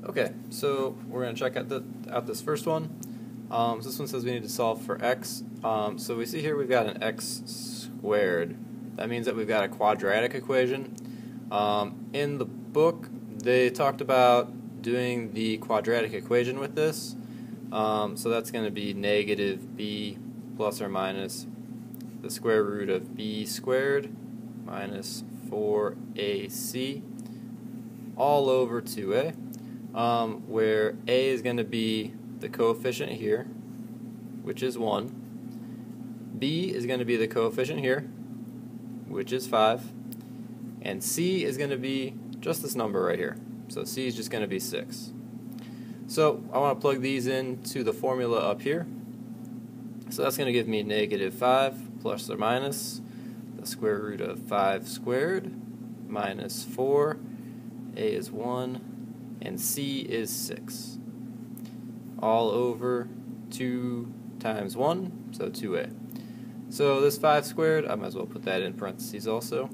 Okay, so we're going to check out this first one. So this one says we need to solve for x. So we see here we've got an x squared. That means that we've got a quadratic equation. In the book, they talked about doing the quadratic equation with this. So that's going to be negative b plus or minus the square root of b squared minus 4ac all over 2a. Where a is going to be the coefficient here, which is 1. B is going to be the coefficient here, which is 5. And C is going to be just this number right here. So C is just going to be 6. So I want to plug these into the formula up here. So that's going to give me negative 5 plus or minus the square root of 5 squared minus 4. A is 1. And C is 6. All over 2 times 1, so 2a. So this 5 squared, I might as well put that in parentheses also.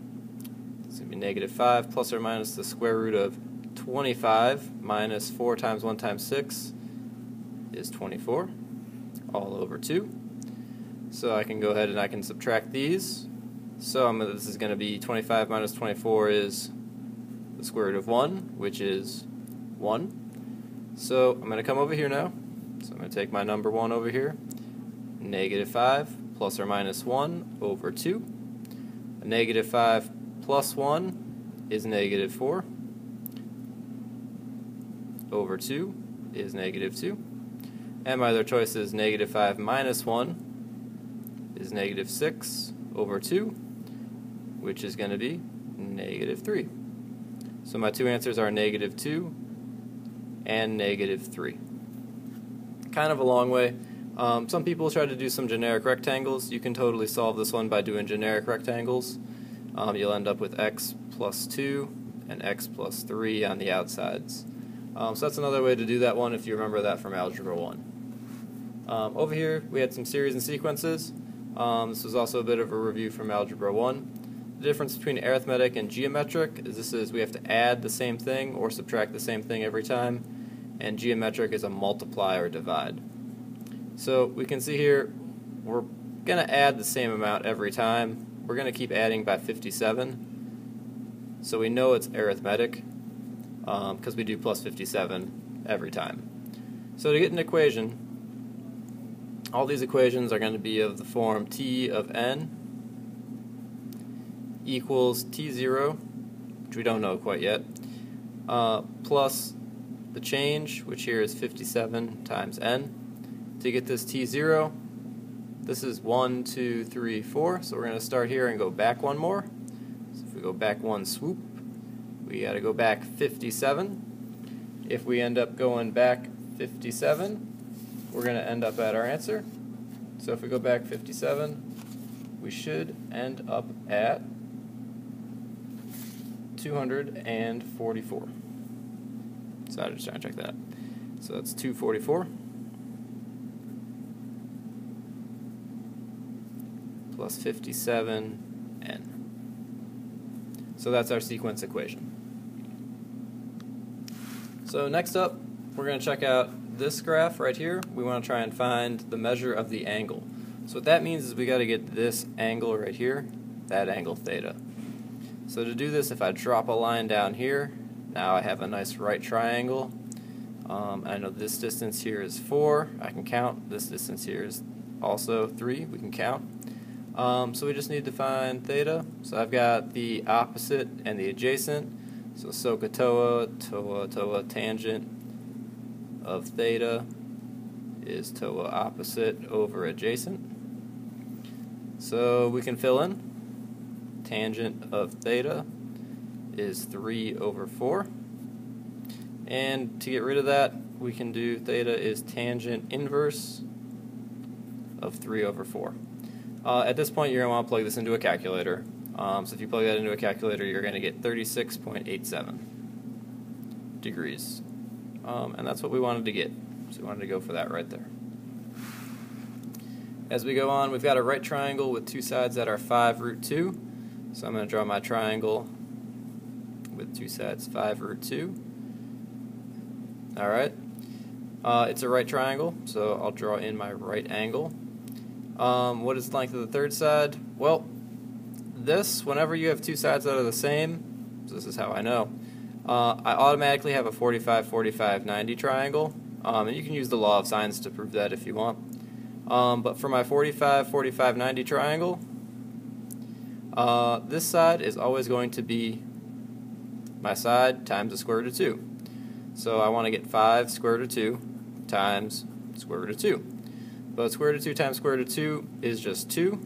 It's going to be negative 5 plus or minus the square root of 25 minus 4 times 1 times 6 is 24, all over 2. So I can go ahead and I can subtract these. So this is going to be 25 minus 24 is the square root of 1, which is 1. So I'm going to come over here now. So I'm going to take my number 1 over here. Negative 5 plus or minus 1 over 2. A negative 5 plus 1 is negative 4. Over 2 is negative 2. And my other choice is negative 5 minus 1 is negative 6 over 2, which is going to be negative 3. So my two answers are negative 2 and negative 3. Kind of a long way. Some people try to do some generic rectangles. You can totally solve this one by doing generic rectangles. You'll end up with x plus 2 and x plus 3 on the outsides. So that's another way to do that one if you remember that from Algebra 1. Over here we had some series and sequences. This was also a bit of a review from Algebra 1. The difference between arithmetic and geometric is we have to add the same thing or subtract the same thing every time, and geometric is a multiply or divide. So we can see here we're going to add the same amount every time. We're going to keep adding by 57, so we know it's arithmetic because we do plus 57 every time. So to get an equation, all these equations are going to be of the form t of n equals t0, which we don't know quite yet, plus the change, which here is 57 times n. To get this t0, this is 1, 2, 3, 4, so we're going to start here and go back one more. So if we go back one swoop, we got to go back 57. If we end up going back 57, we're going to end up at our answer. So if we go back 57, we should end up at 244. So I'm just trying to check that. So that's 244 plus 57n. So that's our sequence equation. So next up, we're going to check out this graph right here. We want to try and find the measure of the angle. So what that means is we got to get this angle right here, that angle theta. So to do this, if I drop a line down here, now I have a nice right triangle. I know this distance here is 4. I can count. This distance here is also 3. We can count. So we just need to find theta. So I've got the opposite and the adjacent. So SOHCAHTOA tangent of theta is TOA opposite over adjacent. So we can fill in. Tangent of theta is 3 over 4. And to get rid of that, we can do theta is tangent inverse of 3 over 4. At this point, you're going to want to plug this into a calculator. So if you plug that into a calculator, you're going to get 36.87 degrees. And that's what we wanted to get. So we wanted to go for that right there. As we go on, we've got a right triangle with two sides that are 5 root 2. So I'm going to draw my triangle with two sides 5 root 2. Alright. It's a right triangle, so I'll draw in my right angle. What is the length of the third side? Well, this, whenever you have two sides that are the same, so this is how I know, I automatically have a 45, 45, 90 triangle, and you can use the law of sines to prove that if you want. But for my 45, 45, 90 triangle, this side is always going to be my side times the square root of 2. So I want to get 5 square root of 2 times square root of 2. But square root of 2 times square root of 2 is just 2,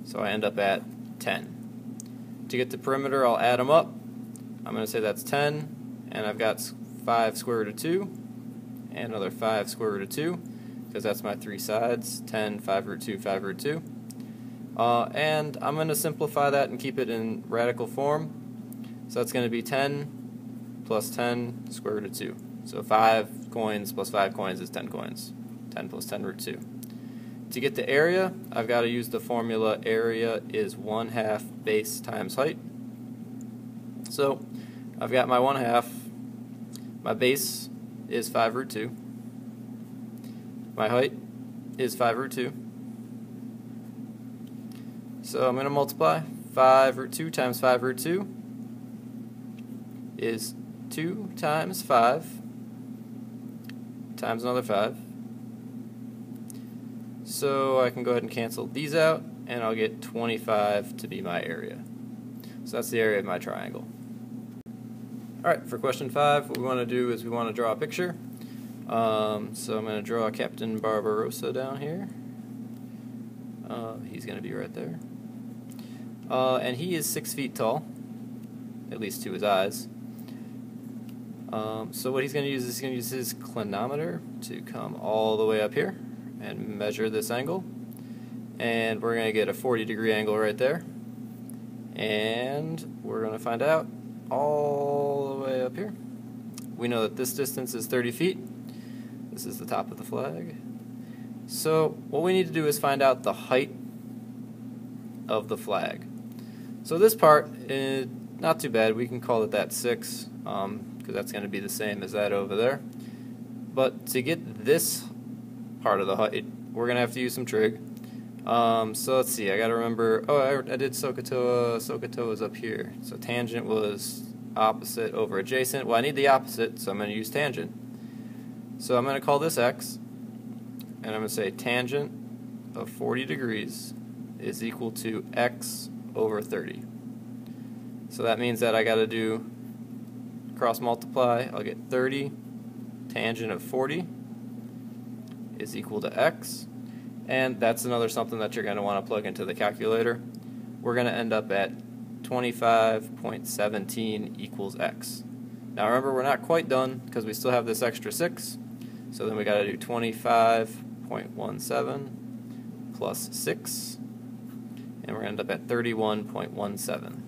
so I end up at 10. To get the perimeter, I'll add them up. I'm going to say that's 10, and I've got 5 square root of 2, and another 5 square root of 2, because that's my three sides, 10, 5 root 2, 5 root 2. And I'm going to simplify that and keep it in radical form. So that's going to be 10 plus 10 square root of 2. So 5 coins plus 5 coins is 10 coins. 10 plus 10 root 2. To get the area, I've got to use the formula area is 1/2 base times height. So I've got my 1/2. My base is 5 root 2. My height is 5 root 2. So I'm going to multiply 5 root 2 times 5 root 2 is 2 times 5 times another 5. So I can go ahead and cancel these out, and I'll get 25 to be my area. So that's the area of my triangle. Alright, for question 5, what we want to do is we want to draw a picture. So I'm going to draw Captain Barbarossa down here. He's going to be right there. And he is 6 feet tall, at least to his eyes. So what he's going to use is he's going to use his clinometer to come all the way up here and measure this angle. And we're going to get a 40-degree angle right there. And we're going to find out all the way up here. We know that this distance is 30 feet. This is the top of the flag. So what we need to do is find out the height of the flag. So this part is not too bad. We can call it that 6, because that's going to be the same as that over there. But to get this part of the height, we're going to have to use some trig. So let's see, I got to remember, I did SOHCAHTOA. SOHCAHTOA is up here. So tangent was opposite over adjacent. Well, I need the opposite, so I'm going to use tangent. So I'm going to call this x, and I'm going to say tangent of 40 degrees is equal to x over 30. So that means that I got to do cross multiply. I'll get 30 tangent of 40 is equal to x, and that's another something that you're going to want to plug into the calculator. We're going to end up at 25.17 equals x. Now remember, we're not quite done because we still have this extra 6, so then we got to do 25.17 plus 6, and we're going to end up at 31.17.